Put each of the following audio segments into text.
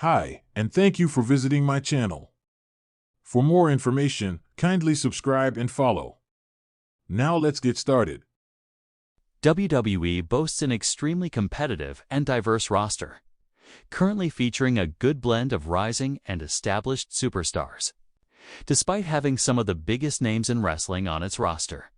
Hi, and thank you for visiting my channel. For more information, kindly subscribe and follow. Now let's get started. WWE boasts an extremely competitive and diverse roster, currently featuring a good blend of rising and established superstars. Despite having some of the biggest names in wrestling on its roster,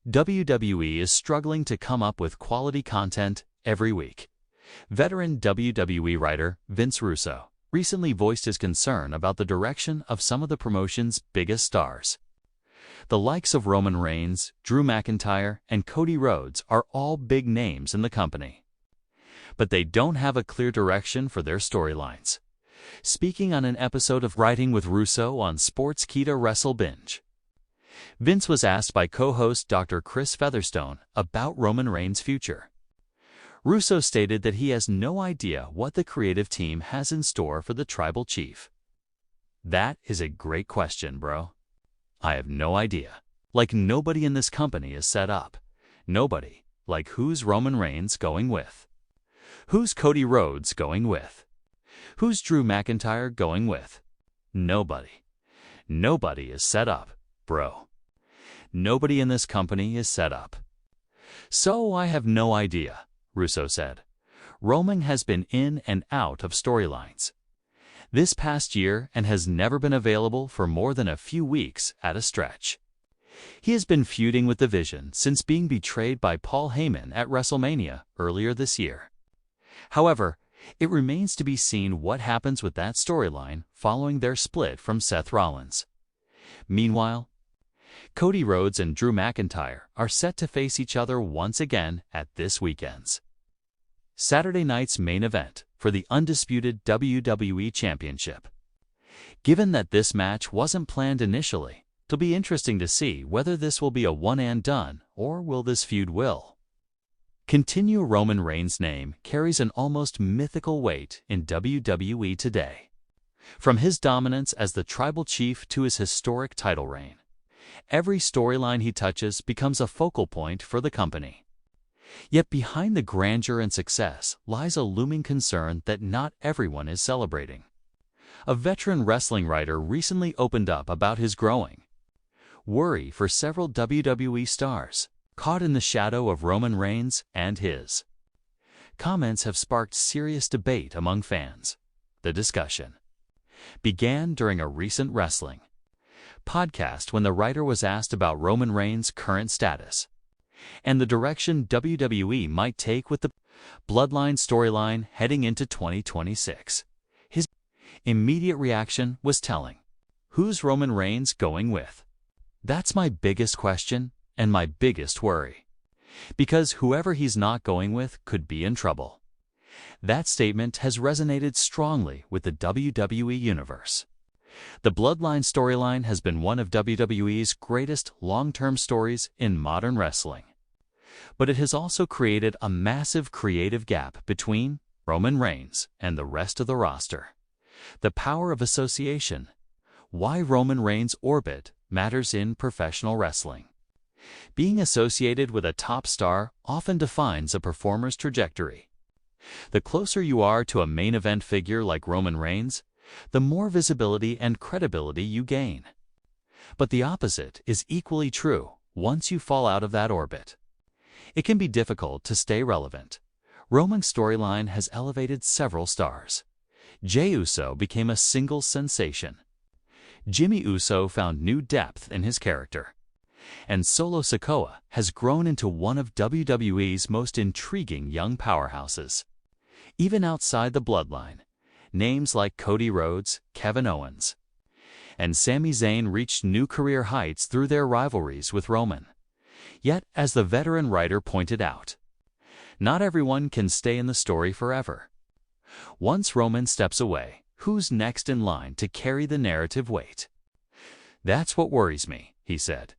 WWE is struggling to come up with quality content every week. Veteran WWE writer Vince Russo recently voiced his concern about the direction of some of the promotion's biggest stars. The likes of Roman Reigns, Drew McIntyre, and Cody Rhodes are all big names in the company, but they don't have a clear direction for their storylines. Speaking on an episode of Writing with Russo on Sportskeeda Wrestle Binge, Vince was asked by co-host Dr. Chris Featherstone about Roman Reigns' future. Russo stated that he has no idea what the creative team has in store for the tribal chief. "That is a great question, bro. I have no idea. Like, nobody in this company is set up. Nobody. Like, who's Roman Reigns going with? Who's Cody Rhodes going with? Who's Drew McIntyre going with? Nobody. Nobody is set up, bro. Nobody in this company is set up. So I have no idea," Russo said. Roman has been in and out of storylines this past year and has never been available for more than a few weeks at a stretch. He has been feuding with the Vision since being betrayed by Paul Heyman at WrestleMania earlier this year. However, it remains to be seen what happens with that storyline following their split from Seth Rollins. Meanwhile, Cody Rhodes and Drew McIntyre are set to face each other once again at this weekend's Saturday night's main event for the undisputed WWE Championship. Given that this match wasn't planned initially, it'll be interesting to see whether this will be a one-and-done or will this feud will continue. Roman Reigns' name carries an almost mythical weight in WWE today. From his dominance as the tribal chief to his historic title reign, every storyline he touches becomes a focal point for the company. Yet behind the grandeur and success lies a looming concern that not everyone is celebrating. A veteran wrestling writer recently opened up about his growing worry for several WWE stars caught in the shadow of Roman Reigns, and his comments have sparked serious debate among fans. The discussion began during a recent wrestling podcast when the writer was asked about Roman Reigns' current status and the direction WWE might take with the Bloodline storyline heading into 2026. His immediate reaction was telling. "Who's Roman Reigns going with? That's my biggest question and my biggest worry. Because whoever he's not going with could be in trouble." That statement has resonated strongly with the WWE universe. The Bloodline storyline has been one of WWE's greatest long-term stories in modern wrestling. But it has also created a massive creative gap between Roman Reigns and the rest of the roster. The power of association. Why Roman Reigns' orbit matters in professional wrestling. Being associated with a top star often defines a performer's trajectory. The closer you are to a main event figure like Roman Reigns, the more visibility and credibility you gain. But the opposite is equally true once you fall out of that orbit. It can be difficult to stay relevant. Roman's storyline has elevated several stars. Jey Uso became a single sensation. Jimmy Uso found new depth in his character. And Solo Sikoa has grown into one of WWE's most intriguing young powerhouses. Even outside the Bloodline, names like Cody Rhodes, Kevin Owens, and Sami Zayn reached new career heights through their rivalries with Roman. Yet, as the veteran writer pointed out, not everyone can stay in the story forever. Once Roman steps away, who's next in line to carry the narrative weight? "That's what worries me," he said.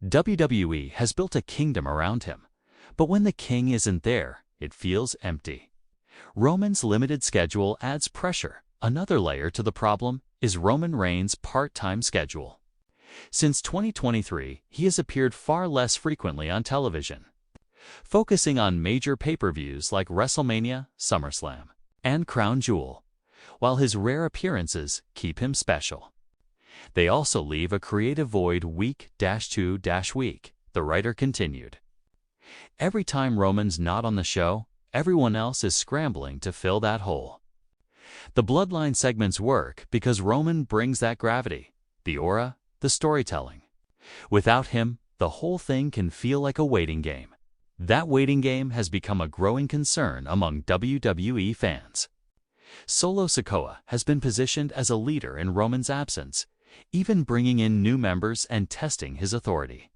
WWE has built a kingdom around him, but when the king isn't there, it feels empty. Roman's limited schedule adds pressure. Another layer to the problem is Roman Reigns' part-time schedule. Since 2023, he has appeared far less frequently on television, focusing on major pay-per-views like WrestleMania, SummerSlam, and Crown Jewel. while his rare appearances keep him special. They also leave a creative void week-to-week, the writer continued. Every time Roman's not on the show, everyone else is scrambling to fill that hole. The Bloodline segments work because Roman brings that gravity, the aura, the storytelling. Without him, the whole thing can feel like a waiting game. That waiting game has become a growing concern among WWE fans. Solo Sikoa has been positioned as a leader in Roman's absence, even bringing in new members and testing his authority.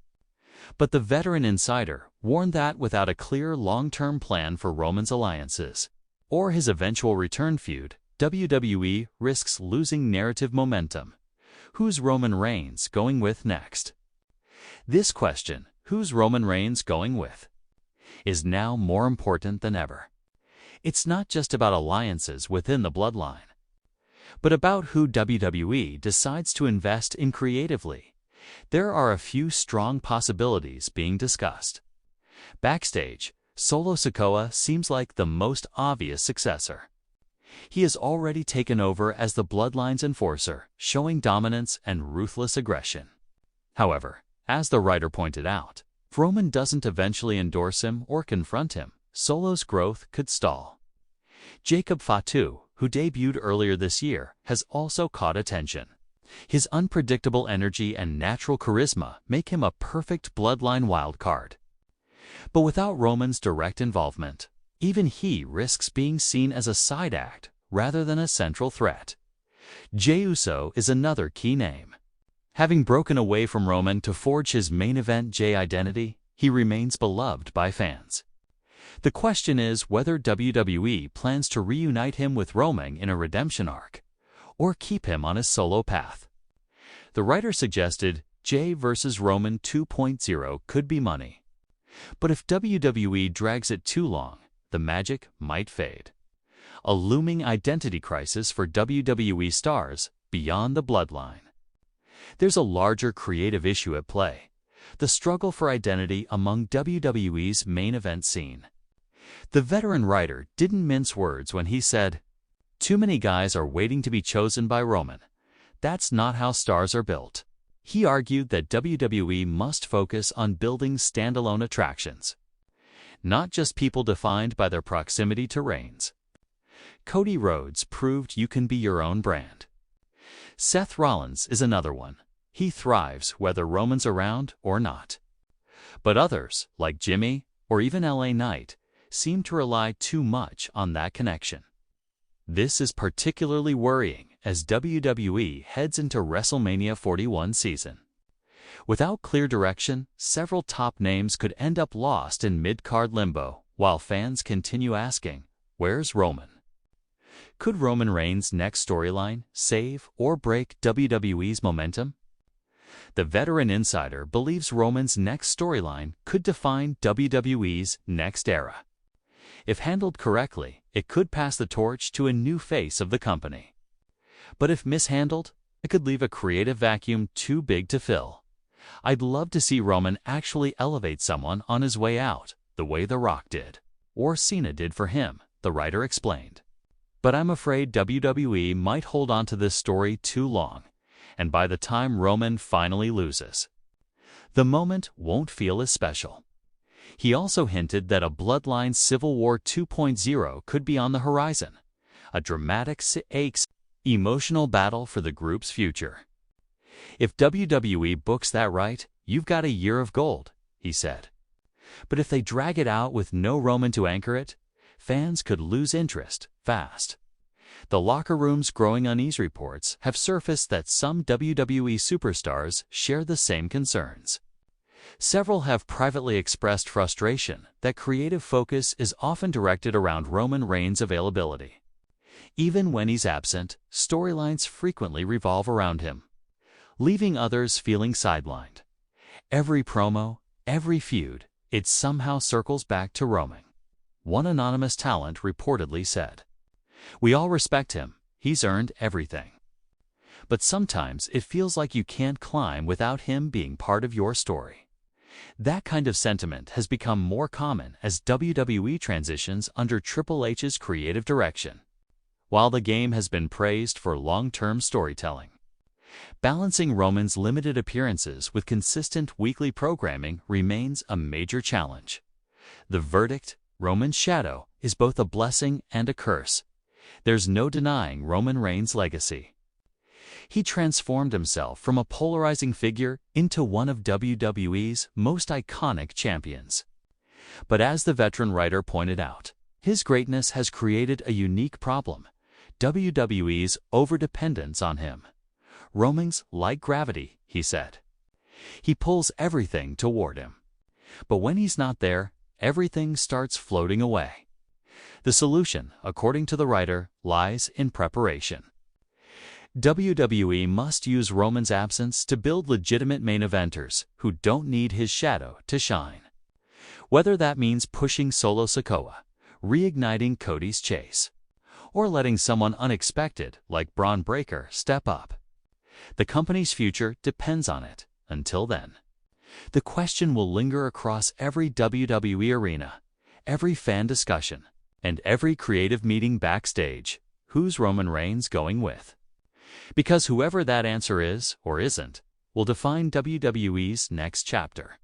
But the veteran insider warned that without a clear long-term plan for Roman's alliances or his eventual return feud, WWE risks losing narrative momentum. Who's Roman Reigns going with next? This question, who's Roman Reigns going with, is now more important than ever. It's not just about alliances within the bloodline, but about who WWE decides to invest in creatively. There are a few strong possibilities being discussed. Backstage, Solo Sikoa seems like the most obvious successor. He has already taken over as the Bloodline's enforcer, showing dominance and ruthless aggression. However, as the writer pointed out, if Roman doesn't eventually endorse him or confront him, Solo's growth could stall. Jacob Fatu, who debuted earlier this year, has also caught attention. His unpredictable energy and natural charisma make him a perfect Bloodline wildcard. But without Roman's direct involvement, even he risks being seen as a side act rather than a central threat. Jey Uso is another key name. Having broken away from Roman to forge his main event Jey identity, he remains beloved by fans. The question is whether WWE plans to reunite him with Roman in a redemption arc, or keep him on his solo path. The writer suggested Jey vs. Roman 2.0 could be money. But if WWE drags it too long, the magic might fade. A looming identity crisis for WWE stars beyond the bloodline. There's a larger creative issue at play, the struggle for identity among WWE's main event scene. The veteran writer didn't mince words when he said, "Too many guys are waiting to be chosen by Roman. That's not how stars are built." He argued that WWE must focus on building standalone attractions, not just people defined by their proximity to Reigns. Cody Rhodes proved you can be your own brand. Seth Rollins is another one. He thrives whether Roman's around or not. But others, like Jimmy or even LA Knight, seem to rely too much on that connection. This is particularly worrying as WWE heads into WrestleMania 41 season. Without clear direction, several top names could end up lost in mid-card limbo, while fans continue asking, where's Roman? Could Roman Reigns' next storyline save or break WWE's momentum? The veteran insider believes Roman's next storyline could define WWE's next era. If handled correctly, it could pass the torch to a new face of the company. But if mishandled, it could leave a creative vacuum too big to fill. I'd love to see Roman actually elevate someone on his way out, the way The Rock did, or Cena did for him, the writer explained. But I'm afraid WWE might hold on to this story too long, and by the time Roman finally loses, the moment won't feel as special. He also hinted that a Bloodline Civil War 2.0 could be on the horizon, a dramatic, emotional battle for the group's future. If WWE books that right, you've got a year of gold, he said. But if they drag it out with no Roman to anchor it, fans could lose interest fast. The locker room's growing unease reports have surfaced that some WWE superstars share the same concerns. Several have privately expressed frustration that creative focus is often directed around Roman Reigns' availability. Even when he's absent, storylines frequently revolve around him, leaving others feeling sidelined. Every promo, every feud, it somehow circles back to Roman. One anonymous talent reportedly said, "We all respect him, he's earned everything. But sometimes it feels like you can't climb without him being part of your story." That kind of sentiment has become more common as WWE transitions under Triple H's creative direction. while the game has been praised for long-term storytelling. Balancing Roman's limited appearances with consistent weekly programming remains a major challenge. The verdict, Roman's shadow, is both a blessing and a curse. There's no denying Roman Reigns' legacy. He transformed himself from a polarizing figure into one of WWE's most iconic champions. But as the veteran writer pointed out, his greatness has created a unique problem: WWE's overdependence on him. Roman's like gravity, he said. He pulls everything toward him. But when he's not there, everything starts floating away. The solution, according to the writer, lies in preparation. WWE must use Roman's absence to build legitimate main eventers who don't need his shadow to shine. Whether that means pushing Solo Sikoa, reigniting Cody's chase, or letting someone unexpected like Braun Breaker step up. The company's future depends on it. Until then, the question will linger across every WWE arena, every fan discussion, and every creative meeting backstage: who's Roman Reigns going with? Because whoever that answer is, or isn't, will define WWE's next chapter.